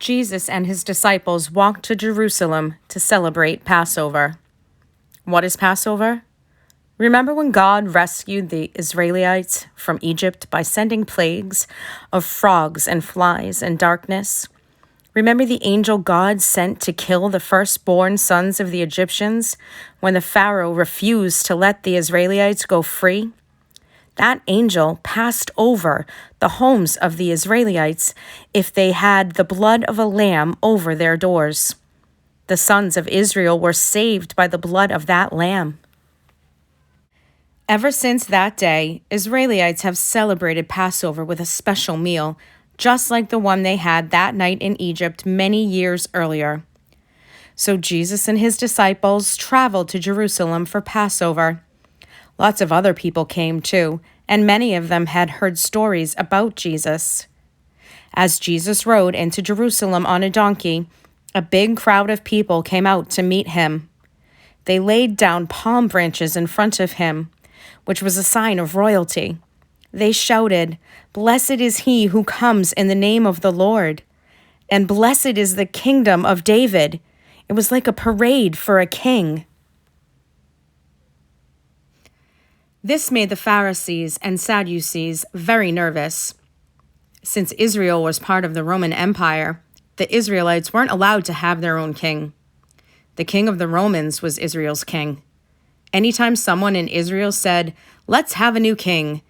Jesus and his disciples walked to Jerusalem to celebrate Passover. What is Passover? Remember when God rescued the Israelites from Egypt by sending plagues of frogs and flies and darkness? Remember the angel God sent to kill the firstborn sons of the Egyptians when the Pharaoh refused to let the Israelites go free? That angel passed over the homes of the Israelites if they had the blood of a lamb over their doors. The sons of Israel were saved by the blood of that lamb. Ever since that day, Israelites have celebrated Passover with a special meal, just like the one they had that night in Egypt many years earlier. So Jesus and his disciples traveled to Jerusalem for Passover. Lots of other people came too, and many of them had heard stories about Jesus. As Jesus rode into Jerusalem on a donkey, a big crowd of people came out to meet him. They laid down palm branches in front of him, which was a sign of royalty. They shouted, "Blessed is he who comes in the name of the Lord, and blessed is the kingdom of David." It was like a parade for a king. This made the Pharisees and Sadducees very nervous. Since Israel was part of the Roman Empire, the Israelites weren't allowed to have their own king. The king of the Romans was Israel's king. Anytime someone in Israel said, "Let's have a new king,"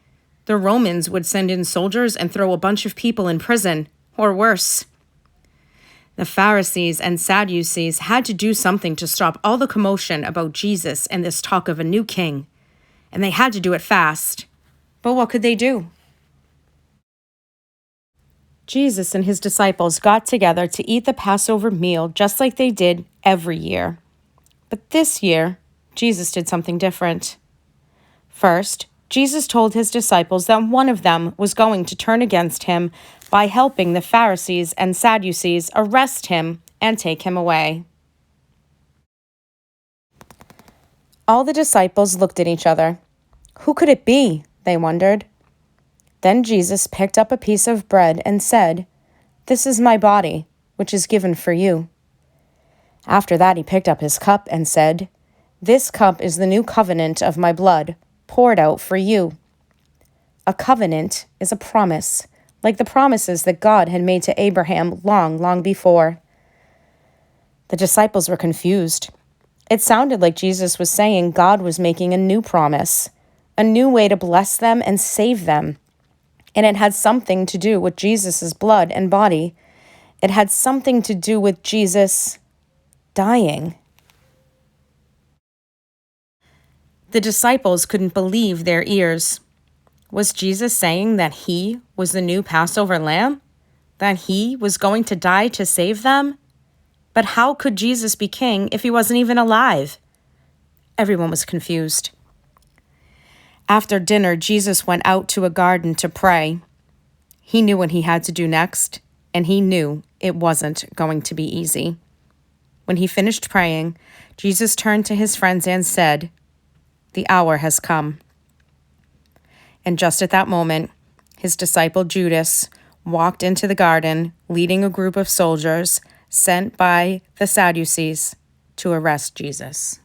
the Romans would send in soldiers and throw a bunch of people in prison, or worse. The Pharisees and Sadducees had to do something to stop all the commotion about Jesus and this talk of a new king. And they had to do it fast. But what could they do? Jesus and his disciples got together to eat the Passover meal just like they did every year. But this year, Jesus did something different. First, Jesus told his disciples that one of them was going to turn against him by helping the Pharisees and Sadducees arrest him and take him away. All the disciples looked at each other. Who could it be? They wondered. Then Jesus picked up a piece of bread and said, "This is my body, which is given for you." After that, he picked up his cup and said, "This cup is the new covenant of my blood, poured out for you." A covenant is a promise, like the promises that God had made to Abraham long, long before. The disciples were confused. It sounded like Jesus was saying God was making a new promise, a new way to bless them and save them. And it had something to do with Jesus' blood and body. It had something to do with Jesus dying. The disciples couldn't believe their ears. Was Jesus saying that he was the new Passover lamb? That he was going to die to save them? But how could Jesus be king if he wasn't even alive? Everyone was confused. After dinner, Jesus went out to a garden to pray. He knew what he had to do next, and he knew it wasn't going to be easy. When he finished praying, Jesus turned to his friends and said, "The hour has come." And just at that moment, his disciple Judas walked into the garden, leading a group of soldiers sent by the Sadducees to arrest Jesus.